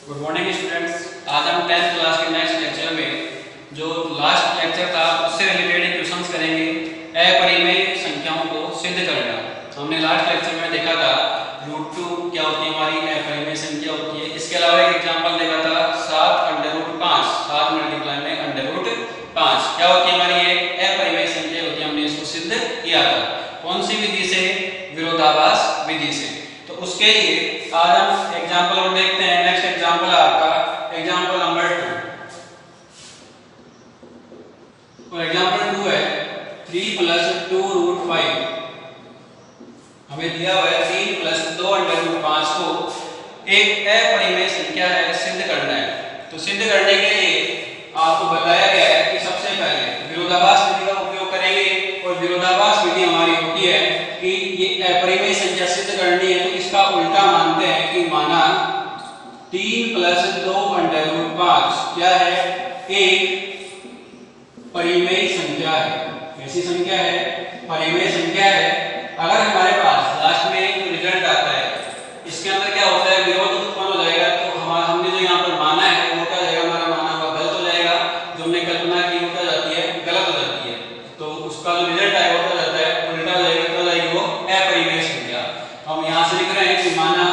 Good morning students. आज हम 10th class के नेक्स्ट लेक्चर में जो लास्ट लेक्चर था उससे रिलेटेड क्वेश्चंस करेंगे। अपरिमेय संख्याओं को सिद्ध करना। हमने लास्ट लेक्चर में देखा था √2 क्या होती है, हमारी अपरिमेय संख्या होती है। इसके अलावा एक एग्जांपल देखा था 7√5, 7 मल्टीप्लाई में √5 क्या होती है, हमारी एक अपरिमेय संख्या होती है। हमने इसको सिद्ध किया था। कौन सी विधि से? विरोधाभास विधि से। तो उसके लिए आज हम एग्जांपल और देखते हैं। नेक्स्ट एग्जांपल है आपका एग्जांपल नंबर 2। तो एग्जांपल 2 है 3 + 2√5। हमें दिया हुआ है 3 + 2√5 को एक अपरिमेय संख्या है, सिद्ध करना है। तो सिद्ध करने के लिए आपको बताया गया है कि सबसे पहले विरोधाभास विधि का उपयोग करेंगे। और विरोधाभास विधि हमारी होती है कि ये अपरिमेय संख्या सिद्ध करनी है तो इसका उल्टा मानते हैं कि माना 3 + 2√5 क्या है, एक परिमेय संख्या है। कैसी संख्या है? परिमेय संख्या है। अगर हमारे पास लास्ट में एक रिजल्ट आता है, इसके अंदर क्या होता है, विरोध उत्पन्न हो जाएगा। तो हमने जो यहाँ पर माना है वो क्या जाएगा, हमारा माना हुआ गलत हो जाएगा। जो हमने कल्पना की वो क्या जाती है, गलत हो जाती है। तो उसका जो रिजल्ट आएगा वो क्या जाता है, उल्टा हो जाएगा। क्या जाएगी वो? अपरिमेय संख्या। हम यहाँ से लिख रहे हैं कि माना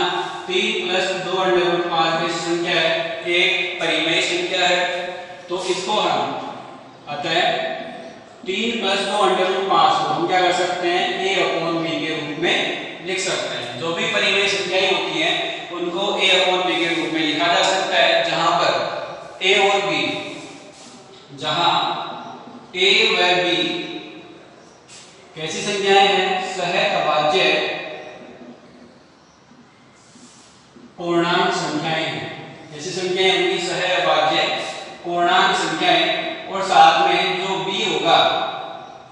3 + 2√5 की संख्या है, एक परिमेय संख्या है। तो इसको हम अतः 3 + 2√5 को हम क्या कर सकते हैं, a/b के रूप में लिख सकते हैं। जो भी परिमेय संख्याएं होती हैं उनको a/b के रूप में लिखा जा सकता है, जहां पर a और b, जहां a व b कैसी संख्याएं हैं, सहअभाज्य पूर्णांक संख्याएं हैं। कैसी संख्याएं होंगी, सहअभाज्य पूर्णांक संख्याएं। और साथ में जो b होगा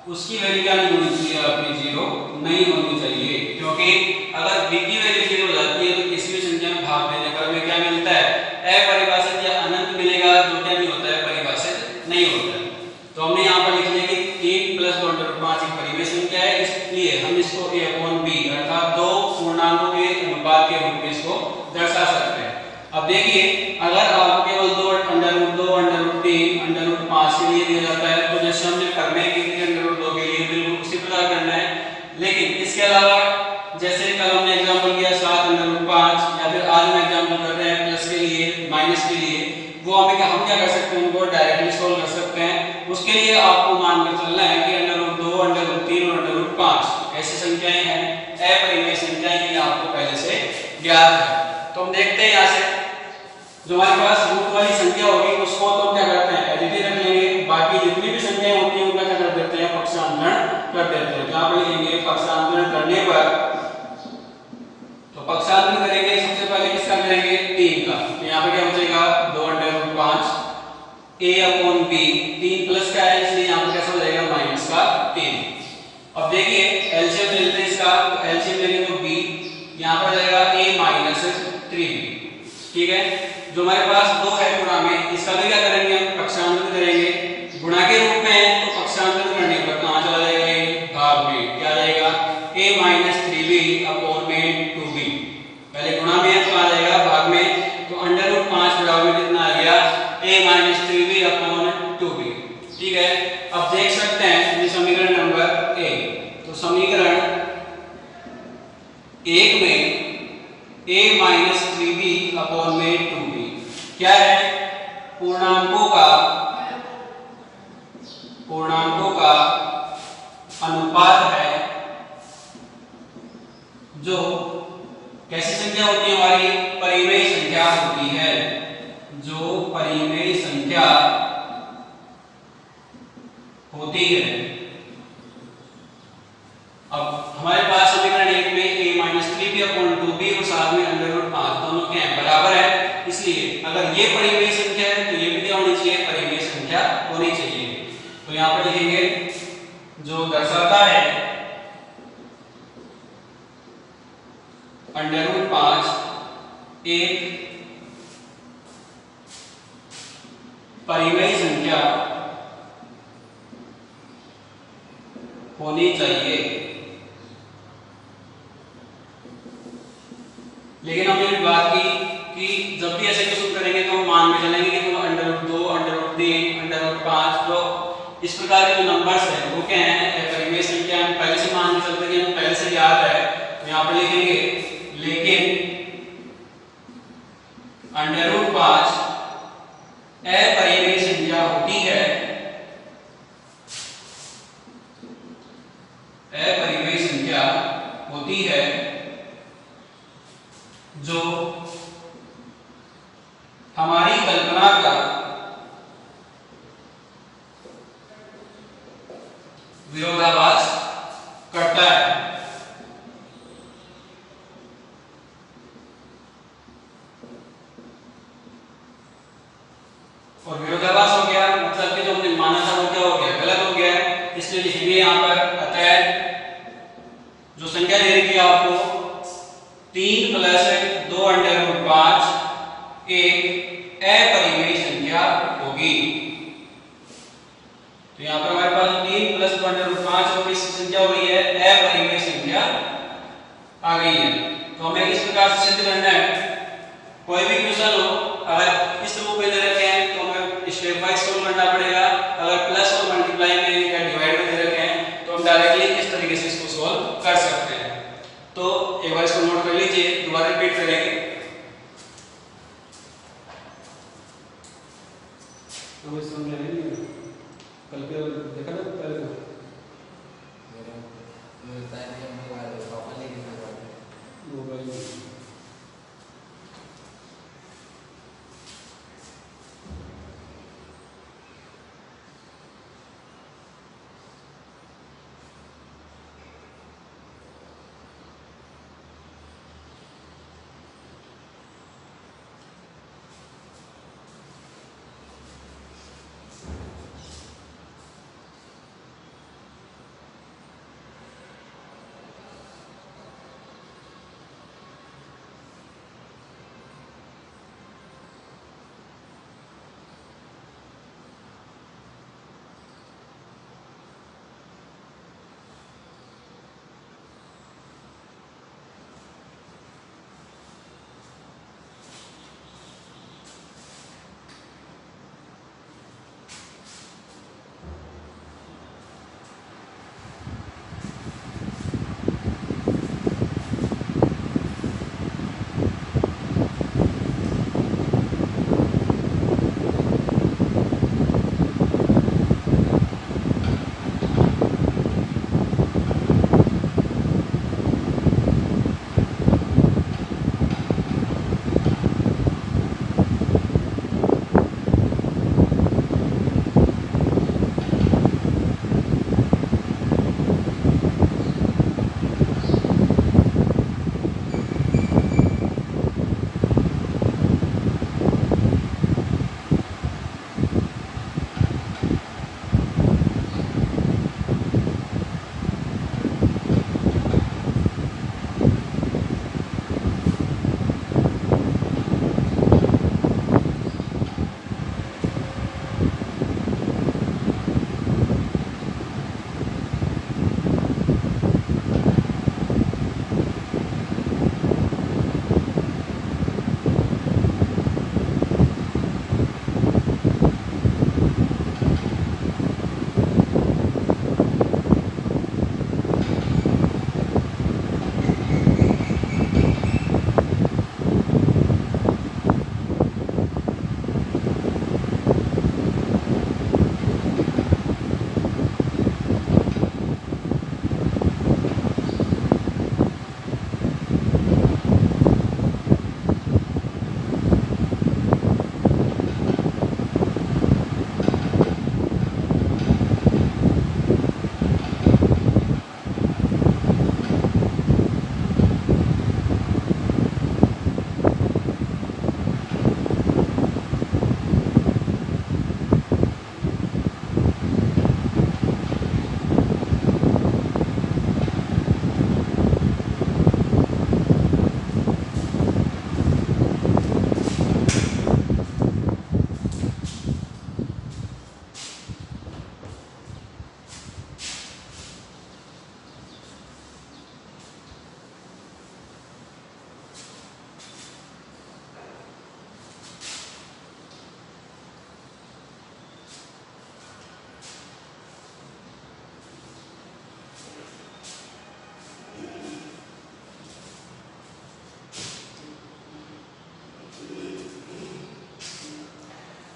उसकी वैल्यू क्या नहीं होनी चाहिए, आपकी 0 नहीं होनी चाहिए। क्योंकि अगर b की वैल्यू 0 हो जाती है तो किसी भी संख्या में भाग देने पर हमें क्या मिलता है, अपरिभाषित या अनंत मिलेगा, जो क्या नहीं होता है, परिभाषित नहीं होता है। तो हमने यहाँ पर लिख लिया कि 3 + 2√5 एक परिमेय संख्या है, इसलिए हम इसको a/b अर्थात दो पूर्णांकों के अनुपात के रूप में इसको दर्शा सकते हैं। अब देखिए, अगर आपको केवल 2 √2 √3 √5 के लिए दिया जाता है तो जैसे हमने करने के लिए √2 के लिए बिल्कुल उसी प्रकार करना है। लेकिन इसके अलावा जैसे कल हमने एग्जांपल किया 7√5, या फिर आज हम एग्जांपल कर रहे हैं प्लस के लिए माइनस के लिए, वो हम क्या कर सकते हैं, उनको डायरेक्टली सॉल्व कर सकते हैं। उसके लिए आपको मानकर चलना है कि √2 √3 और √5 ऐसी संख्याएं हैं, अपरिमेय संख्याएं हैं, आपको पहले से ज्ञात है। तो हम देखते हैं यहाँ से जो हमारे पास रूट वाली संख्या होगी उसको तो हम क्या करते हैं, एडिटिव रख लेंगे। बाकी जितनी भी संख्याएं होती हैं उनका क्या कर देते हैं, पक्षांतरण कर देते हैं। यहाँ पर लिखेंगे पक्षांतरण करने पर, तो पक्षांतरण करेंगे सबसे पहले किसका करेंगे, 3 का। तो यहाँ पे क्या बचेगा 2√5 a/b, 3 प्लस का है इसलिए यहाँ पर कैसा हो जाएगा, -3। अब देखिए एलसीएम ले लेते हैं इसका, तो एलसीएम लेंगे तो b, यहाँ पर जाएगा a - 3b। ठीक है, जो हमारे पास 2 है गुणा में, इसका भी क्या करेंगे, हम पक्षांतरण करेंगे। गुणा के रूप में है तो पक्षांतरण करने पर कहां चला जाएगा, ये भाग में क्या जाएगा, a - 3b/2b। पहले गुणा में है तो आ जाएगा भाग में, तो √5 बराबर कितना आ गया, a - 3b/2b। ठीक है, अब देख सकते हैं ये समीकरण नंबर 1। तो समीकरण 1 में a - 3b/2b क्या है, पूर्णांकों का अनुपात है। जो कैसी संख्या होती है, हमारी परिमेय संख्या होती है, जो परिमेय संख्या होती है। अब हमारे पास समीकरण 1 में a - 3b/2b और साथ में √5 दोनों क्या है, बराबर है। इसलिए अगर ये परिमेय संख्या है तो ये भी क्या होनी चाहिए, परिमेय संख्या होनी चाहिए। तो यहाँ पर लिखेंगे जो दर्शाता है √5 एक परिमेय संख्या होनी चाहिए। लेकिन हमने भी बात की कि जब भी ऐसे क्वेश्चन मान में चलेंगे कि तो √2, √3, √5, तो इस प्रकार के जो नंबर्स हैं वो क्या हैं, परिमेय संख्या। हम पहले से मान के चलते हैं, हमें पहले से याद है, तो यहाँ पर लिखेंगे लेकिन √5 अपरिमेय संख्या होती है, अपरिमेय संख्या होती है जो हमारी कल्पना का विरोधाभास करता है। और विरोधाभास हो गया मतलब कि जो हमने माना था वो क्या हो गया, गलत हो गया है। इसलिए लिखेंगे यहाँ पर अतः जो संख्या दे रखी है आपको 3 + 2 √5 एक अपरिमेय संख्या होगी। तो यहाँ पर हमारे पास 3 + 2 √5 और किस संख्या हो गई है, अपरिमेय संख्या आ गई है। तो हमें इस प्रकार से सिद्ध करना है। कोई भी क्वेश्चन हो, अगर इस रूप में दे रखे हैं तो हमें स्टेप बाय सोल्व करना पड़ेगा। अगर प्लस और मल्टीप्लाई में या डिवाइड में दे रखे हैं तो हम डायरेक्टली इस तरीके से इसको सोल्व कर सकते हैं। तो एक बार इसको नोट कर लीजिए, दोबारा रिपीट करेंगे। हम इसको लेंगे कल पे देखा ना पहले मोबाइल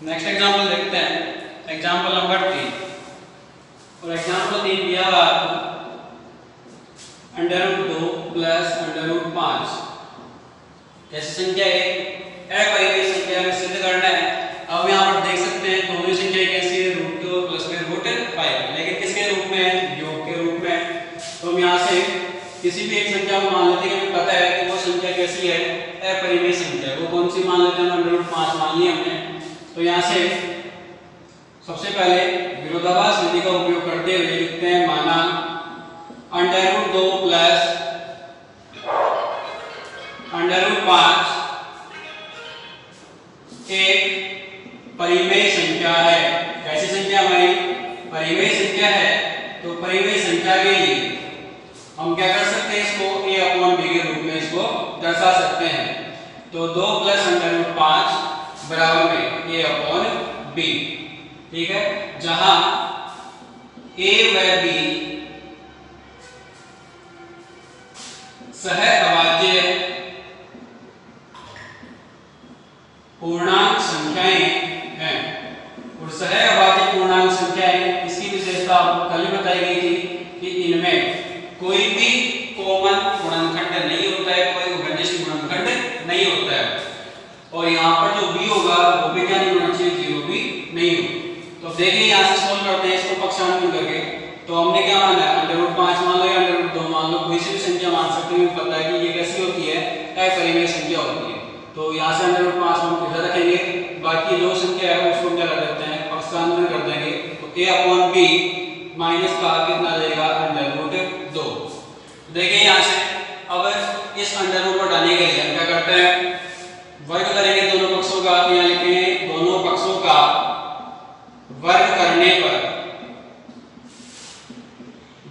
नेक्स्ट एग्जांपल देखते हैं, एग्जांपल नंबर 3। और एग्जांपल 3 दिया हुआ आपको √2 प्लस √5 कैसी संख्या है, अपरिमेय संख्या में सिद्ध करना है। अब यहाँ पर देख सकते हैं दोनों संख्या कैसी है, √2 प्लस में √5, लेकिन किसके रूप में है, योग के रूप में। तो हम यहाँ से किसी भी एक संख्या को मान लेते हैं, हमें पता है कि वो संख्या कैसी है, अपरिमेय संख्या। वो कौन सी मान लेते हैं, √5 मान ली हमने। तो यहाँ से सबसे पहले विरोधाभास विधि का उपयोग करते हुए लिखते हैं, माना √2 प्लस √5 एक परिमेय संख्या है। कैसी संख्या हमारी, परिमेय संख्या है। तो परिमेय संख्या के लिए हम क्या कर सकते हैं, इसको a/b के रूप में इसको दर्शा सकते हैं। तो 2 प्लस √5 बराबर में a/b, ठीक है, जहां a व b सहअभाज्य पूर्णांक संख्याएं हैं। और सहअभाज्य पूर्णांक संख्याएं, इसकी विशेषता आपको कल ही बताई गई थी कि इनमें कोई भी कॉमन गुणनखंड नहीं होता है, कोई उभयनिष्ठ गुणनखंड नहीं होता है। और यहाँ पर जो b होगा वो भी क्या नहीं होना चाहिए, 0 भी नहीं हो। तो देखिए यहाँ से सोल्व करते हैं इसको पक्षांतरण करके। तो हमने क्या माना है, √5 मान लो या √2 मान लो, कोई सी भी संख्या मान सकते हैं। पता है कि ये कैसी होती है, अपरिमेय संख्या होती है। तो यहाँ से √5 हम इधर रखेंगे, बाकी जो संख्या है उसको क्या कर देते हैं, पक्षांतरण कर देंगे। तो a/b माइनस का कितना देगा, √2। देखिए यहाँ से अब इस √ को हटाने के लिए हम क्या करते हैं, वर्ग करेंगे दोनों पक्षों का। यहाँ लिखेंगे दोनों पक्षों का वर्ग करने पर,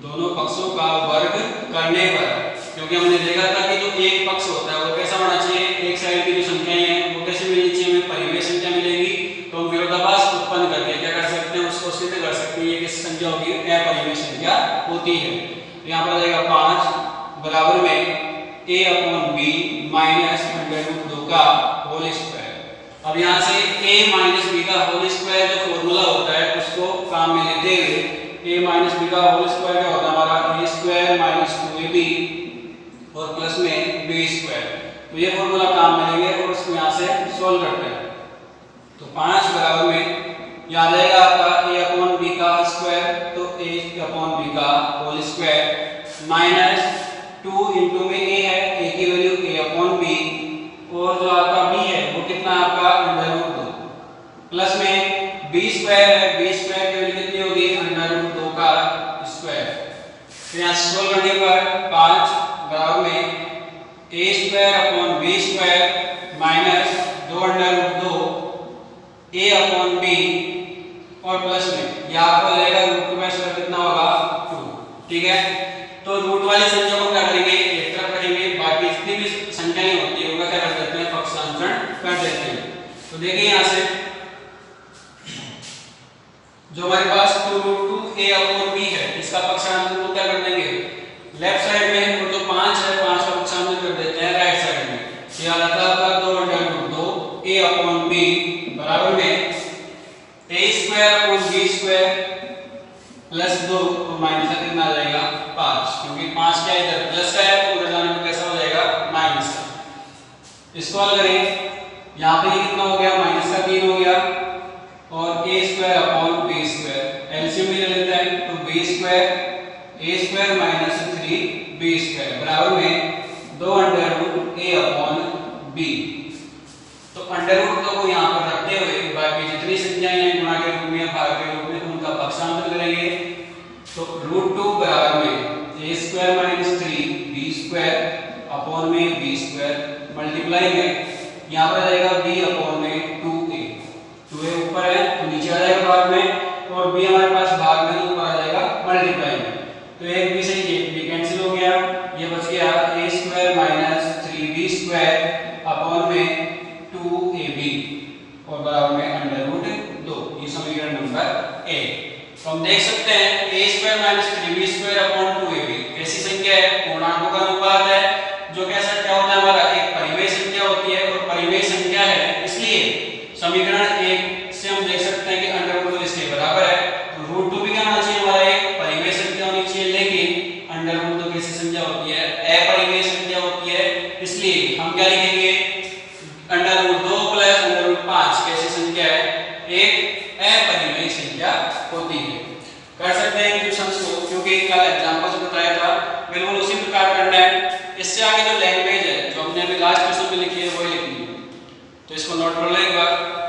दोनों पक्षों का वर्ग करने पर, क्योंकि हमने देखा था कि जो एक पक्ष होता है वो कैसा होना चाहिए, एक साइड की जो संख्याएं हैं वो कैसे मिलनी चाहिए, हमें परिमेय संख्या मिलेगी। तो हम विरोधाभास उत्पन्न करके क्या कर सकते हैं, उसको सिद्ध कर सकते हैं ये किस संख्या होगी, अपरिमेय संख्या होती है। यहाँ पर आ जाएगा 5 बराबर में a/b माइनस √2 का होल स्क्वायर। अब यहाँ से a-b का होल स्क्वायर जो फॉर्मूला होता है उसको काम में लेते हुए a-b का होल स्क्वायर क्या होता है हमारा, a² - 2ab और प्लस में b²। तो ये फॉर्मूला काम में लेंगे और उसको यहाँ से सोल्व करते हैं। तो 5 बराबर में याद आएगा आपका a/b का स्क्वायर, तो a/b का होल स्क्वायर माइनस 2 इंटू में a है, a की वैल्यू a/b और जो आपका b है वो कितना आपका √2 प्लस में b² है, b² की वैल्यू कितनी होगी, √2 का स्क्वायर। तो यहाँ सोल्व करने पर 5 बराबर में a²/b² माइनस 2 √2 a/b और प्लस में ये आपको रहेगा √2 कितना होगा 2, ठीक है। तो रूट वाली संख्या को क्या करेंगे, एक तरफ रखेंगे, बाकी जितनी भी संख्याएं होती है उनका क्या कर देते हैं, पक्षांतरण कर देते हैं। तो देखिए यहाँ से जो हमारे पास 2 a/b है इसका पक्षांतरण को क्या कर देंगे, लेफ्ट साइड में, और जो 5 है 5 का पक्षांतरण कर देते हैं राइट साइड में। ये आ जाता है आपका 2 a/b बराबर में a²/b² प्लस 2 और माइनस का कितना आ जाएगा 5, क्योंकि 5 क्या इधर प्लस का है तो उधर जाने में कैसा हो जाएगा माइनस का। इसको हल करें, यहाँ पे ये कितना हो गया, माइनस का 3 हो गया और a²/b², एलसीएम ले लेते हैं। तो b² a² माइनस 3b² बराबर में 2√a/b। तो √2 को यहाँ पर रखते हुए बाकी जितनी संख्याएं हैं गुणा के रूप में, भाग के रूप में, उनका पक्षांतर करेंगे। तो √2 बराबर में a² - 3b² में b² मल्टीप्लाई में यहाँ पर आ जाएगा b/2a। 2a ऊपर है तो नीचे आ जाएगा भाग में, और b हमारे पास भाग में ऊपर आ जाएगा मल्टीप्लाई में। तो एक b से ये कैंसिल हो गया, ये बच गया a² - 3b² में 2ab और बराबर में √2। ये समीकरण नंबर 1। तो हम देख सकते हैं a² - 3b² 2ab कैसी संख्या है, पूर्णांकों का अनुपात है, जो कैसा क्या होता है हमारा, एक परिमेय संख्या होती है और परिमेय संख्या है, इसलिए समीकरण 1 से हम क्या लिखेंगे, अंडर रूट 2 प्लस अंडर रूट 5 कैसी संख्या है, एक अपरिमेय संख्या होती है। कर सकते हैं क्वेश्चंस को, क्योंकि कल एग्जांपल्स बताया था, बिल्कुल उसी प्रकार करना है। इससे आगे जो लैंग्वेज है जो हमने अभी लास्ट क्वेश्चन में लिखी है वही लिखनी है, तो इसको नोट कर लो एक बार।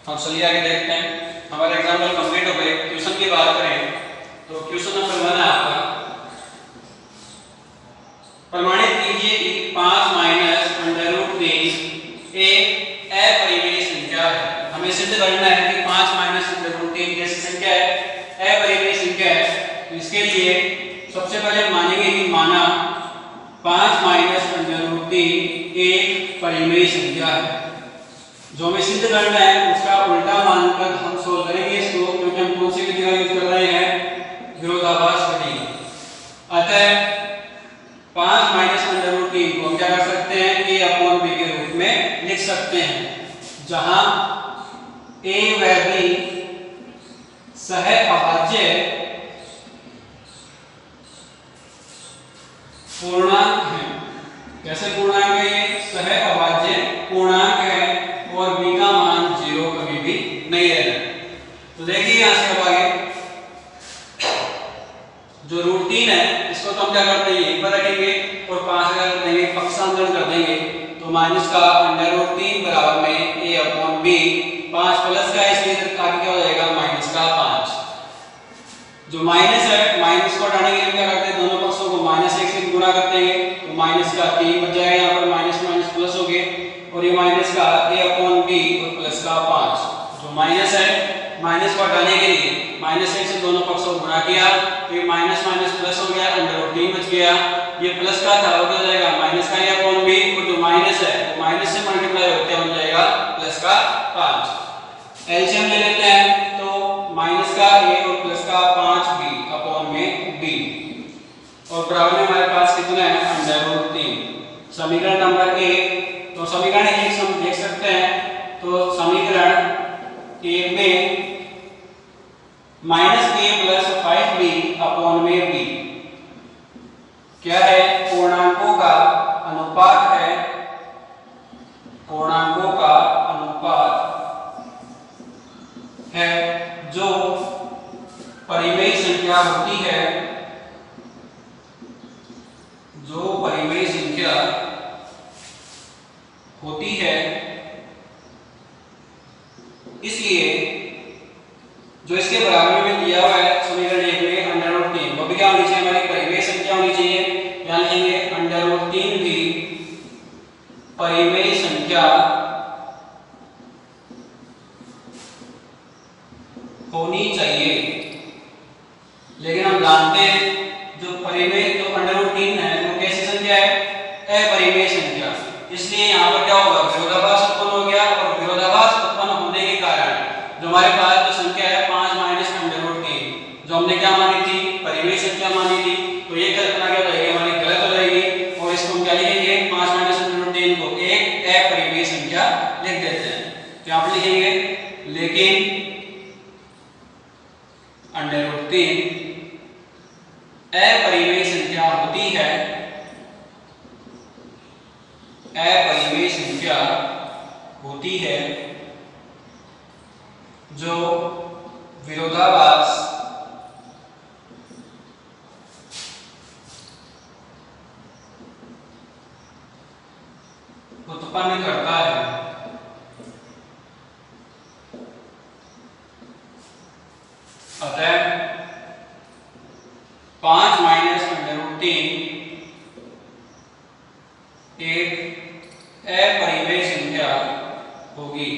हम चलिए आगे देखते हैं। हमारे एग्जाम्पल कंप्लीट हो गए। क्वेश्चन की बात करें तो क्वेश्चन नंबर 1 है आपका, प्रमाणित कीजिए कि 5 माइनस अंडर रूट 3 एक अपरिमेय संख्या है। हमें सिद्ध करना है कि 5 माइनस अंडर रूट 3 कैसी संख्या है, अपरिमेय संख्या है। तो इसके लिए सबसे पहले मानेंगे कि माना 5 माइनस अंडर रूट 3 एक परिमेय संख्या है। जो हमें सिद्ध करना है उसका उल्टा मानकर हम सोल्व करेंगे इसको, क्योंकि हम कौन सी विधि का यूज कर रहे हैं, विरोधाभास विधि। अतः 5 माइनस अंडर रूट 3 को हम क्या कर सकते हैं, a अपॉन b के रूप में लिख सकते हैं, जहां a व b सहअभाज्य पूर्णांक है। कैसे पूर्णांक है, ये सहअभाज्य पूर्णांक है और b का मान 0 कभी भी नहीं रहना। तो देखिए यहां से अब आगे जो रूट 3 है इसको तो हम क्या करते हैं, एक पर रखेंगे और 5 अगर कर देंगे, पक्षांतरण कर देंगे, तो माइनस का अंडर रूट 3 बराबर में a अपॉन b, 5 प्लस का इसलिए आगे क्या हो जाएगा, माइनस का 5। जो माइनस है, माइनस को हटाने के लिए क्या करते हैं, दोनों पक्षों को माइनस 1 से गुणा कर देंगे, तो माइनस का 3 बच जाएगा, यहाँ पर माइनस माइनस प्लस हो गए, और ये माइनस का a अपॉन b और प्लस का 5। जो माइनस है, माइनस को हटाने के लिए -1 से दोनों पक्षों को गुणा किया तो ये माइनस माइनस प्लस हो गया, √3 बच गया। ये प्लस का था वो क्या हो जाएगा माइनस का या अपॉन बी, और जो माइनस है वो माइनस से मल्टीप्लाई होकर क्या बन जाएगा प्लस का 5। एलसीएम ले लेते हैं तो माइनस का a और प्लस का 5b अपॉन में b, और बराबर में हमारे पास कितना है √3। समीकरण नंबर 1, तो समीकरण 1 से हम देख सकते हैं तो समीकरण 1 में -a प्लस 5b अपॉन में b क्या है, पूर्णांकों का अनुपात है, पूर्णांकों का अनुपात है जो परिमेय संख्या होती है, जो परिमेय संख्या होती है। इसलिए जो इसके बराबर में दिया हुआ है समीकरण 1 में √3 वो भी क्या होनी चाहिए हमारी परिमेय संख्या होनी चाहिए, यानी लेंगे √3 भी परिमेय संख्या होनी चाहिए। लेकिन हम जानते हैं जो परिमेय जो √3 है वो कैसी संख्या है, अपरिमेय संख्या। इसलिए यहाँ पर क्या होगा विरोधाभास उत्पन्न हो गया, और विरोधाभास उत्पन्न होने के कारण जो हमारे पास जो संख्या है 5 माइनस √3 जो हमने क्या मानी थी परिमेय संख्या मानी थी, तो ये कल्पना क्या हो जाएगी हमारी गलत हो जाएगी, और इसको हम क्या लिखेंगे 5 माइनस √3 को एक अपरिमेय संख्या लिख देते हैं। तो यहाँ पर लिखेंगे लेकिन √3 अपरिमेय संख्या होती है, अपरिमेय संख्या होती है जो विरोधाभास उत्पन्न करता है। अतः 5 माइनस √3 एक अपरिमेय संख्या होगी।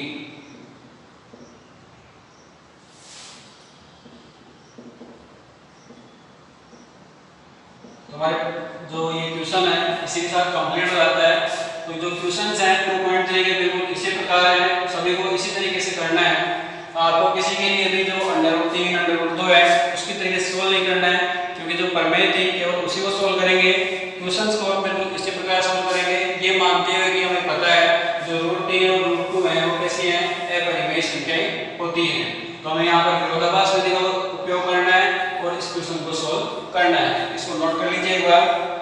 तो हमारे जो ये क्वेश्चन है इसी के साथ कंप्लीट हो जाता है। तो जो क्वेश्चंस हैं 2.3 के बिल्कुल इसी प्रकार हैं, सभी को इसी तरीके से करना है। आपको किसी के लिए भी जो √3 √2 है उसकी तरीके से सोल्व नहीं करना है, क्योंकि जो प्रमेय थी केवल उसी को सोल्व करेंगे। क्वेश्चंस को बिल्कुल इसी प्रकार सोल्व करेंगे, ये मानते हुए कि हमें पता है जो √3 और √2 है वो कैसी हैं अपरिमेय संख्याएं होती हैं। तो हमें यहाँ पर विरोधाभास विधि का उपयोग करना है और इस क्वेश्चन को सोल्व करना है। इसको नोट कर लीजिए एक बार।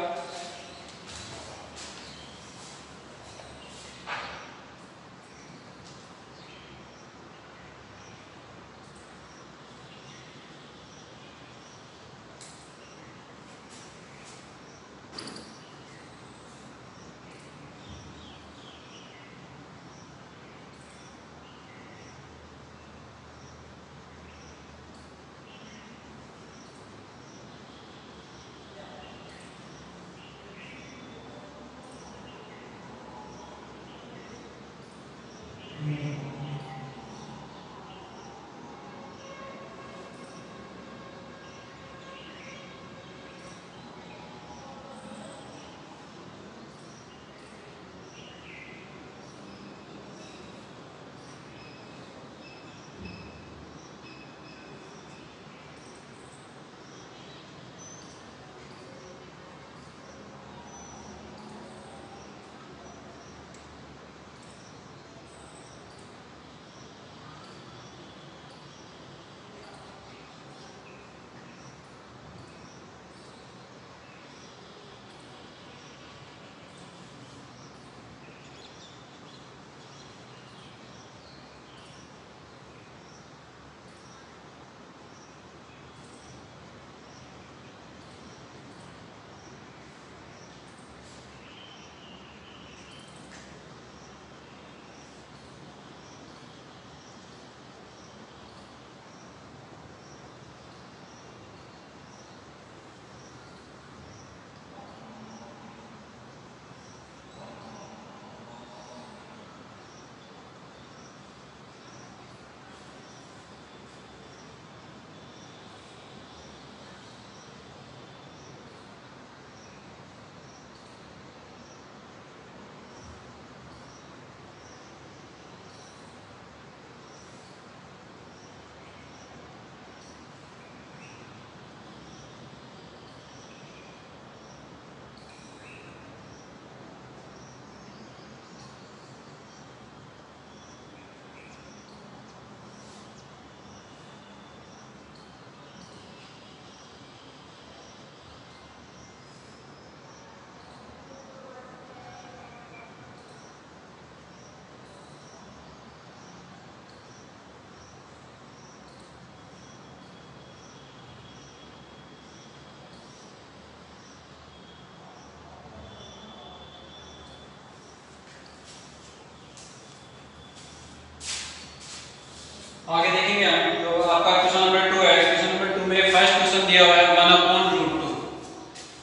आगे देखेंगे हम। तो आपका क्वेश्चन नंबर 2 है। क्वेश्चन नंबर 2 में फर्स्ट क्वेश्चन दिया हुआ है 1/√2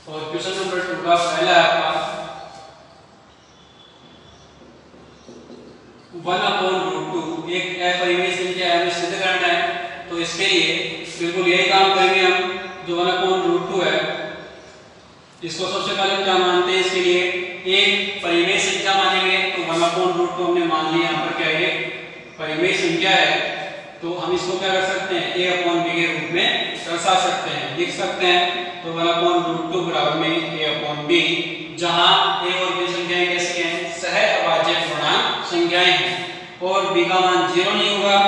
और क्वेश्चन नंबर 2 का पहला है आपका 1/√2 एक अपरिमेय संख्या है, हमें सिद्ध करना है। तो इसके लिए बिल्कुल यही काम करेंगे हम। जो 1/√2 है इसको सबसे पहले क्या मानते हैं, इसके लिए एक परिमेय संख्या मानेंगे। तो 1/√2 हमने मान लिया यहाँ पर क्या है परिमेय संख्या है। तो हम इसको क्या कर सकते हैं a/b के रूप में दर्शा सकते हैं, लिख सकते हैं। तो 1/√2 बराबर में a/b, जहां a और b संख्याएं कैसी हैं सहअभाज्य पूर्णांक संख्याएं हैं और b का मान 0 नहीं होगा।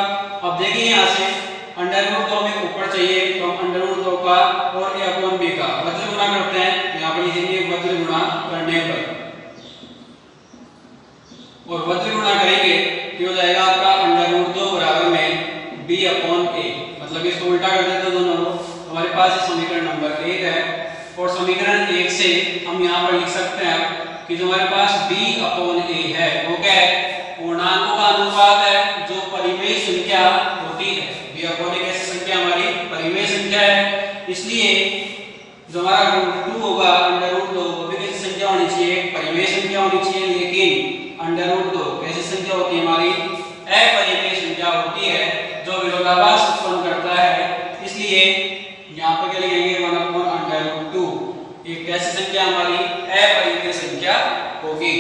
अब देखिए यहां से √2 हमें ऊपर चाहिए, तो हम √2 का और a/b का वज्र गुणा करते हैं। यहां पर लिखेंगे वज्र गुणा करने पर, और वज्र गुणा करेंगे तो हो जाएगा आपका √2 बराबर में b/a, मतलब इसको उल्टा कर देते हैं दोनों को। हमारे पास समीकरण नंबर 1 है और समीकरण 1 से हम यहाँ पर लिख सकते हैं कि जो हमारे पास b/a है वो क्या है पूर्णांकों का अनुपात है जो परिमेय संख्या होती है। b/a कैसी संख्या हमारी परिमेय संख्या है, इसलिए जो हमारा √2 होगा √2 वो भी कैसी संख्या होनी चाहिए परिमेय संख्या होनी चाहिए। लेकिन √2 कैसी संख्या होती है हमारी अपरिमेय संख्या होती है जो विरोधाभास उत्पन्न करता है। इसलिए यहाँ पे क्या लिखेंगे 1/√2 एक कैसी संख्या हमारी अपरिमेय संख्या होगी।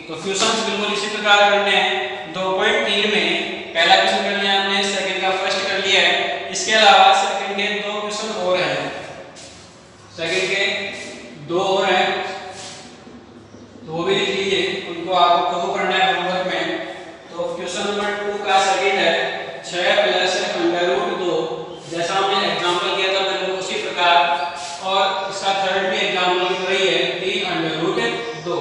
तो क्वेश्चंस बिल्कुल इसी प्रकार करने हैं। 2.3 में पहला क्वेश्चन कर लिया हमने, सेकंड का फर्स्ट कर लिया है। इसके अलावा सेकंड के 2 क्वेश्चन और हैं, सेकंड के 2 और हैं तो वो भी लिख लीजिए, उनको आपको खुद करना है होमवर्क में। तो क्वेश्चन नंबर 2 का सेकंड है 6 + √2, जैसा हमने एग्जांपल किया था बिल्कुल उसी प्रकार। और इसका थर्ड भी एग्जांपल की तरह ही है 3√2।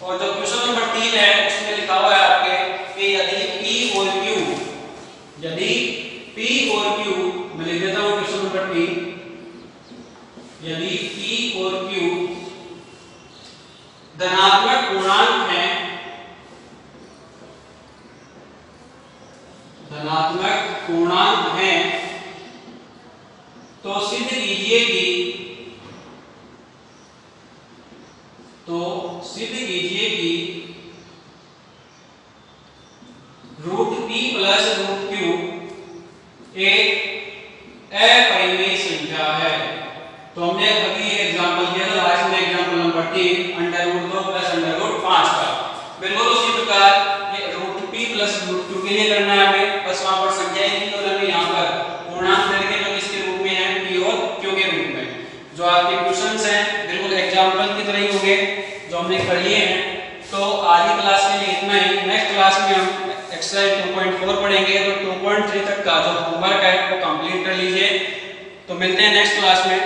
और जो क्वेश्चन नंबर 3 है उसमें लिखा हुआ है आपके कि यदि p और q, मैं लिख देता हूं क्वेश्चन नंबर 3, यदि p और q धनात्मक पूर्णांक हैं, तो सिद्ध कीजिए कि √p + √q एक अपरिमेय संख्या है। तो हमने अभी एग्जांपल दिया था लास्ट में एग्जांपल नंबर 3 √2 + √5 का। बिल्कुल उसी प्रकार ये √p + √q के लिए करना है हमें, बस वहां पर संख्याएं नहीं और हमें यहां पर पूर्णांक करके जो किसके रूप में है p और q के रूप में। जो आपके क्वेश्चंस हैं बिल्कुल एग्जांपल की तरह ही होंगे जो हमने कर लिए हैं। तो आज की क्लास के लिए इतना ही। नेक्स्ट क्लास में हम एक्सरसाइज 2.4 पढ़ेंगे, तो 2.3 तक का जो होमवर्क है वो कंप्लीट कर लीजिए। तो मिलते हैं नेक्स्ट क्लास में।